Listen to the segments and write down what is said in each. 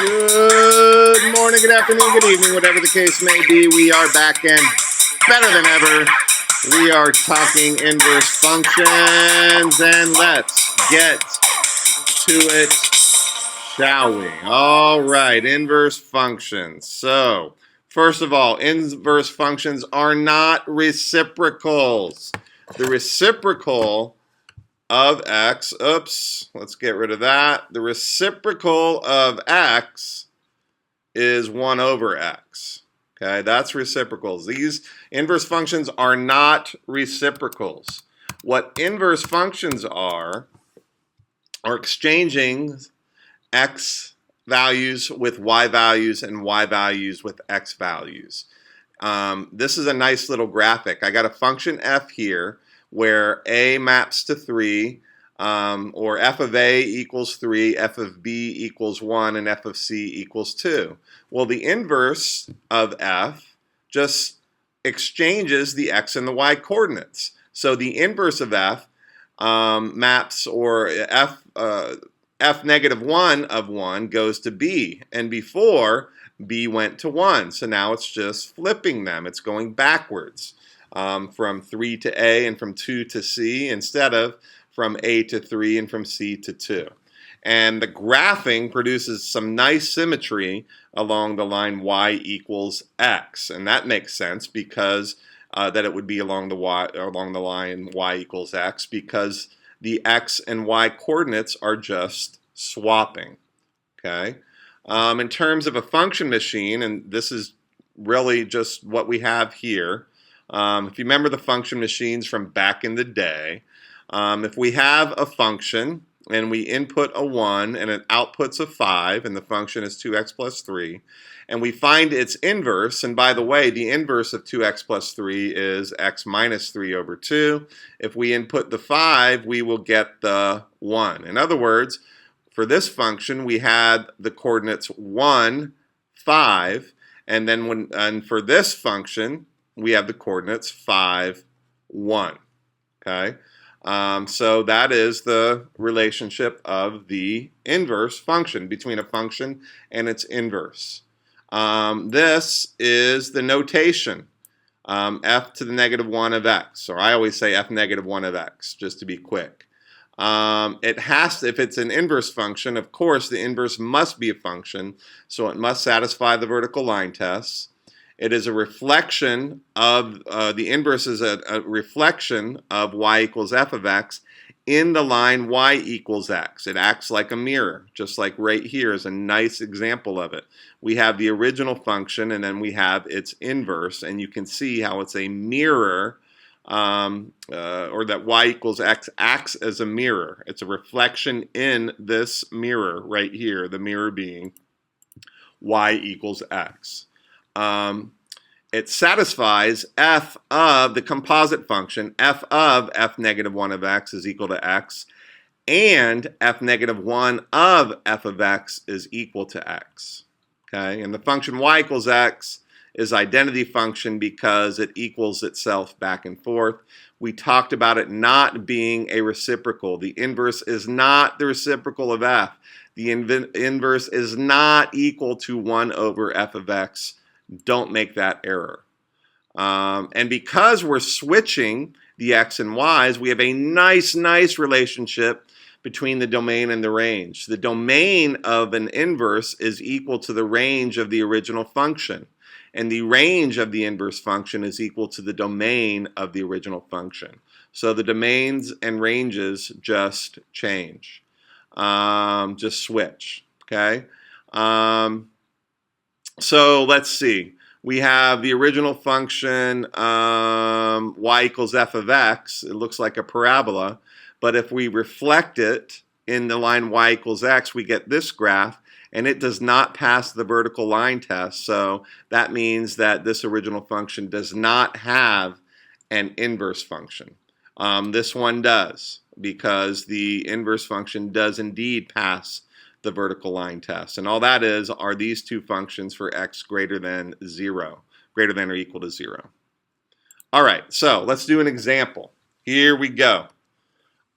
Good morning, good afternoon, good evening, whatever the case may be. We are back and better than ever. We are talking inverse functions, and let's get to it, shall we? All right, inverse functions. So, first of all, inverse functions are not reciprocals. The reciprocal of x, let's get rid of that. The reciprocal of x is 1 over x. Okay, that's reciprocals. These inverse functions are not reciprocals. What inverse functions are exchanging x values with y values and y values with x values. This is a nice little graphic. I got a function f here where a maps to 3, or f of a equals 3, f of b equals 1, and f of c equals 2. Well, the inverse of f just exchanges the x and the y coordinates. So the inverse of f maps, or f negative 1 of 1 goes to b, and before b went to 1. So now it's just flipping them. It's going backwards from 3 to a and from 2 to c instead of from a to 3 and from c to 2. And the graphing produces some nice symmetry along the line y equals x, and that makes sense because that it would be along the line y equals x, because the x and y coordinates are just swapping. Okay. In terms of a function machine, and this is really just what we have here. If you remember the function machines from back in the day, if we have a function and we input a 1 and it outputs a 5, and the function is 2x plus 3, and we find its inverse, and by the way, the inverse of 2x plus 3 is x minus 3 over 2. If we input the 5, we will get the 1. In other words, for this function, we had the coordinates 1, 5, and then for this function, we have the coordinates 5, 1. Okay, so that is the relationship of the inverse function, between a function and its inverse. This is the notation, f to the negative 1 of x, or I always say f negative 1 of x, just to be quick. It has to, if it's an inverse function, of course the inverse must be a function, so it must satisfy the vertical line tests. It is a reflection of, the inverse is a reflection of y equals f of x in the line y equals x. It acts like a mirror, just like right here is a nice example of it. We have the original function and then we have its inverse, and you can see how it's a mirror, or that y equals x acts as a mirror. It's a reflection in this mirror right here, the mirror being y equals x. It satisfies f of the composite function, f of f negative 1 of x is equal to x, and f negative 1 of f of x is equal to x. Okay, and the function y equals x is identity function because it equals itself back and forth. We talked about it not being a reciprocal. The inverse is not the reciprocal of f. The inverse is not equal to 1 over f of x. Don't make that error. And because we're switching the x and y's, we have a nice relationship between the domain and the range. The domain of an inverse is equal to the range of the original function, and the range of the inverse function is equal to the domain of the original function. So the domains and ranges just change, just switch. Okay. So let's see. We have the original function y equals f of x. It looks like a parabola, but if we reflect it in the line y equals x, we get this graph, and it does not pass the vertical line test. So that means that this original function does not have an inverse function. This one does, because the inverse function does indeed pass the vertical line test. And all that are these two functions for x greater than 0, greater than or equal to 0. All right, so let's do an example. Here we go.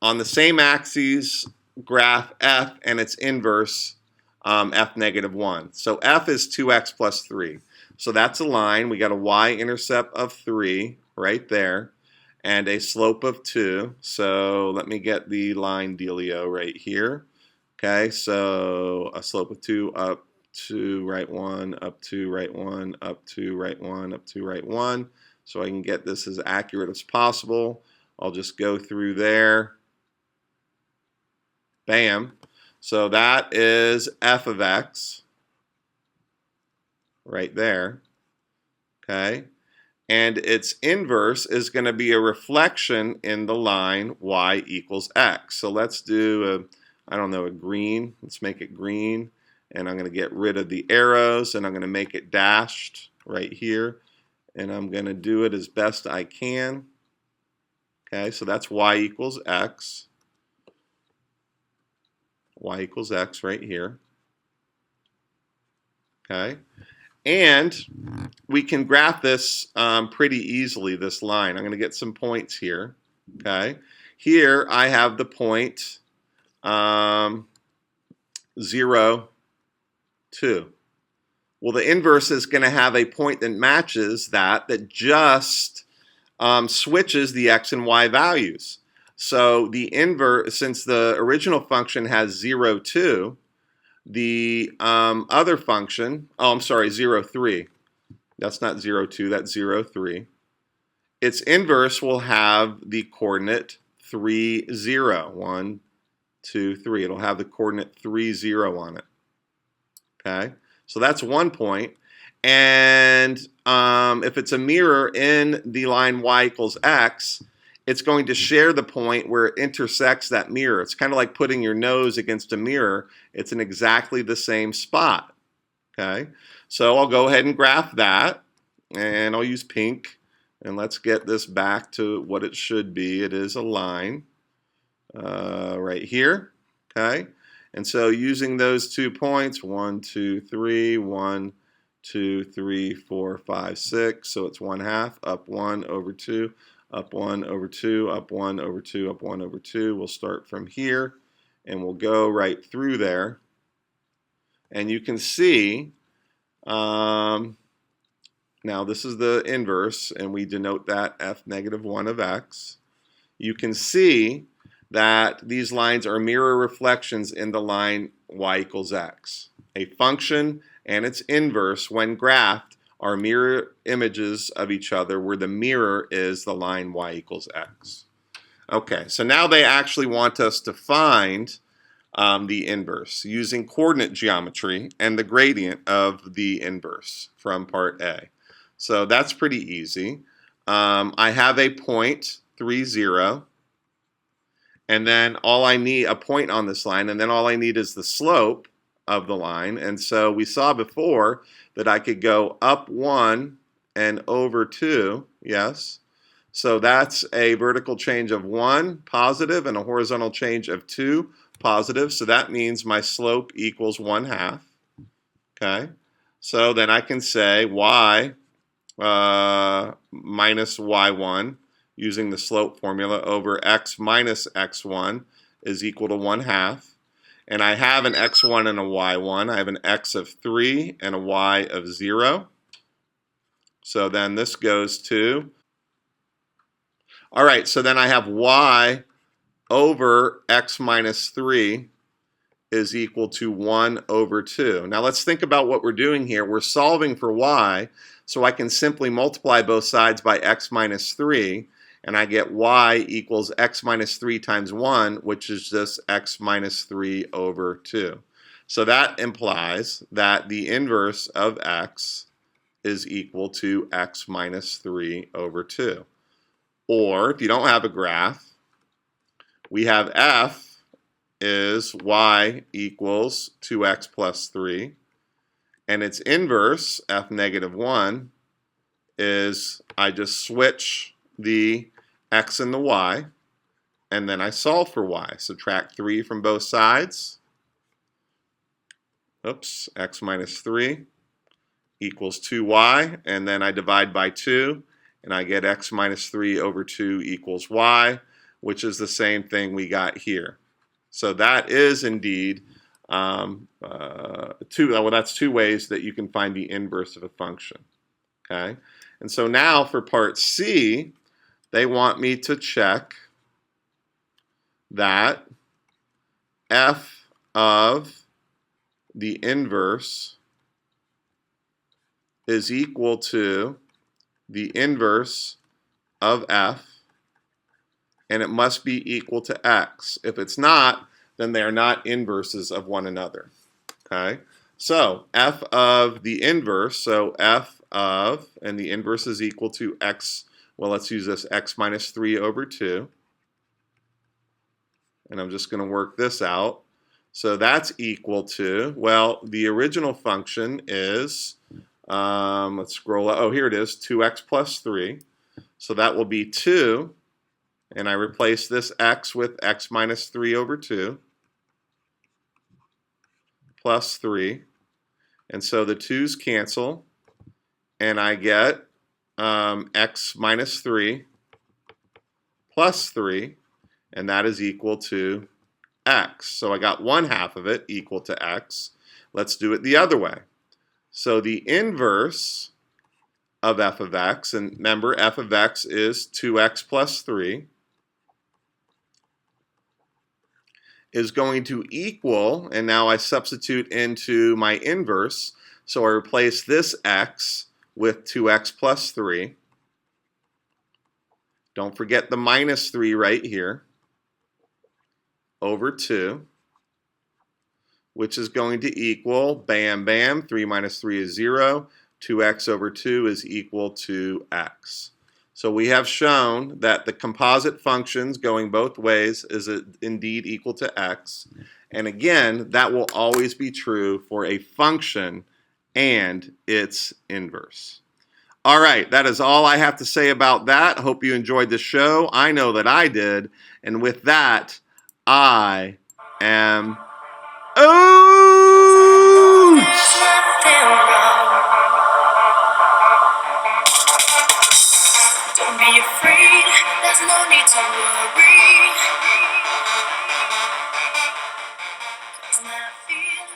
On the same axes, graph f and its inverse f negative 1. So f is 2x plus 3. So that's a line. We got a y-intercept of 3 right there and a slope of 2. So let me get the line dealio right here. Okay, so a slope of 2 up 2, right 1, up 2, right 1, up 2, right 1, up 2, right 1. So I can get this as accurate as possible. I'll just go through there. Bam. So that is f of x right there. Okay. And its inverse is going to be a reflection in the line y equals x. So let's do I don't know, a green. Let's make it green. And I'm going to get rid of the arrows and I'm going to make it dashed right here. And I'm going to do it as best I can. Okay, so that's y equals x. Y equals x right here. Okay, and we can graph this pretty easily, this line. I'm going to get some points here. Okay, here I have the point 0, 2. Well, the inverse is going to have a point that matches that just switches the x and y values. So the inverse, since the original function has 0, 2, the other function, oh, I'm sorry, 0, 3. That's not 0, 2, that's 0, 3. Its inverse will have the coordinate 3, 0. 1, 2, 3. It'll have the coordinate 3, 0 on it. Okay, so that's one point. And if it's a mirror in the line y equals x, it's going to share the point where it intersects that mirror. It's kind of like putting your nose against a mirror. It's in exactly the same spot. Okay, so I'll go ahead and graph that, and I'll use pink. And let's get this back to what it should be. It is a line right here. Okay, and so using those 2 points, 1, 2, 3, 1, 2, 3, 4, 5, 6. So it's 1/2, up 1 over 2, up 1 over 2, up 1 over 2, up 1 over 2. We'll start from here, and we'll go right through there. And you can see, now this is the inverse, and we denote that f negative 1 of x. You can see that these lines are mirror reflections in the line y equals x. A function and its inverse, when graphed, are mirror images of each other where the mirror is the line y equals x. Okay, so now they actually want us to find the inverse using coordinate geometry and the gradient of the inverse from part A. So that's pretty easy. I have a point, 3, 0. And then all I need, a point on this line, and then all I need is the slope of the line. And so we saw before that I could go up 1 and over 2, yes. So that's a vertical change of 1, positive, and a horizontal change of 2, positive. So that means my slope equals 1/2. Okay. So then I can say y minus y1 using the slope formula over x minus x1 is equal to 1/2. And I have an x1 and a y1. I have an x of 3 and a y of 0. So then this goes to, all right, so then I have y over x minus 3 is equal to 1 over 2. Now let's think about what we're doing here. We're solving for y, so I can simply multiply both sides by x minus 3, and I get y equals x minus 3 times 1, which is just x minus 3 over 2. So that implies that the inverse of x is equal to x minus 3 over 2. Or, if you don't have a graph, we have f is y equals 2x plus 3. And its inverse, f negative 1, is I just switch the x and the y, and then I solve for y. Subtract 3 from both sides. Oops, x minus 3 equals 2y, and then I divide by 2, and I get x minus 3 over 2 equals y, which is the same thing we got here. So that is indeed that's two ways that you can find the inverse of a function. Okay, and so now for part C, they want me to check that f of the inverse is equal to the inverse of f, and it must be equal to x. If it's not, then they are not inverses of one another. Okay, so f of the inverse, so f of, and the inverse is equal to x, well, let's use this, x minus 3 over 2. And I'm just going to work this out. So that's equal to, well, the original function is, let's scroll up. Oh, here it is, 2x plus 3. So that will be 2. And I replace this x with x minus 3 over 2 plus 3. And so the 2's cancel. And I get x minus 3 plus 3. And that is equal to x. So I got 1/2 of it equal to x. Let's do it the other way. So the inverse of f of x, and remember f of x is 2x plus 3, is going to equal, and now I substitute into my inverse, so I replace this x with 2x plus 3. Don't forget the minus 3 right here, over 2, which is going to equal, bam, bam, 3 minus 3 is 0, 2x over 2 is equal to x. So we have shown that the composite functions going both ways is indeed equal to x. And again, that will always be true for a function and its inverse. All right, that is all I have to say about that. Hope you enjoyed the show. I know that I did. And with that, I am out!